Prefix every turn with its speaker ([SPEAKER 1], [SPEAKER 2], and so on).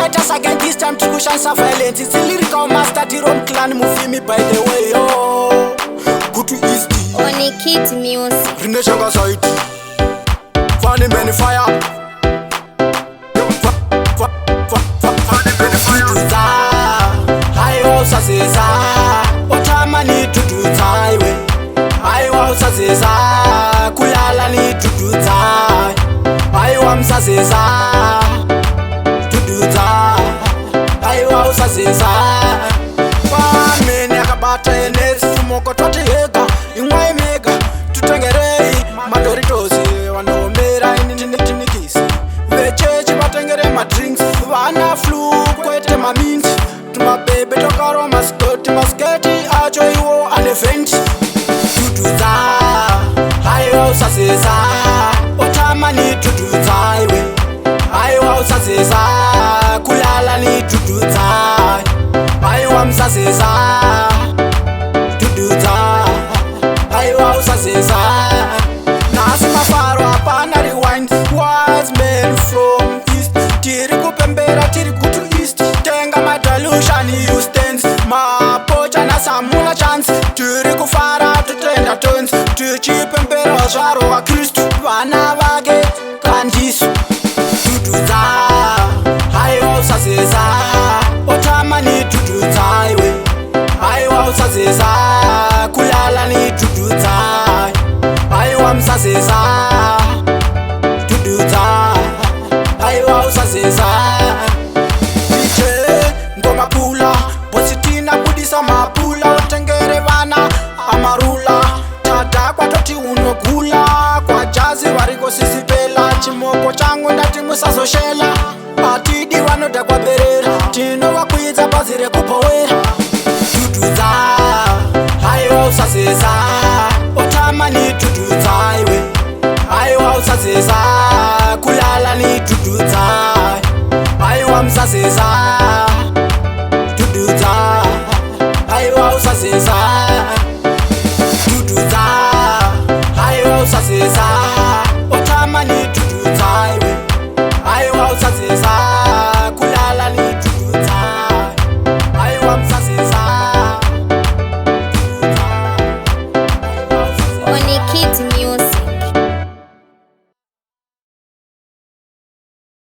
[SPEAKER 1] Let us again this time to shine some violence. It's a lyrical master, T-Ron clan, move me by the way, yo. Go to East.
[SPEAKER 2] Only Kid Music.
[SPEAKER 1] Rine Shanga side. Funny many fire. Funny many fire. I was a Caesar. What I need to do highway. I was a Caesar. Kulala need to do that. I was a Caesar. To do that. I was a Caesar. Famine yakabata enes tumoko twati hega. Ingwa mega tutengerei madoritos wanomera initinikisi. Vechechi batengere ma drinks. Vana flu kwete ma mint. Tuma bebe tokaro maskoti acho iwo an event. To do that. I was a Caesar. What I need to do highway. I was a Caesar. Kulala need to do that. I was a Caesar. To do that. I was a Caesar. Nasima faro apana rewind. Wise men from east. Tiriku pembera tiriku to east. Tenga madalushan you stands. Ma pocha na samuna chance. Tiriku fara tutenda turns. Tirichi pembera jaro wa Kristu. Vana vage kanjisu. To do that. I was a Caesar. What I need to do highway. I was a Caesar. Kulala need to do that. I was a Caesar. To do that. I was a Caesar. DJ ngoma kula. Positina budisa mapula. Tengere vana amarula. Tata kwa toti unogula. Kwa jazi wariko sisipela. Chimoko changu ndati musasoshela. Atidi wanoda kwa berera. Tino wakuiza bazire kupowera. To do that. I was a Caesar. What I need to do highway. I was a Caesar. Kulala need to do that. I was a Caesar.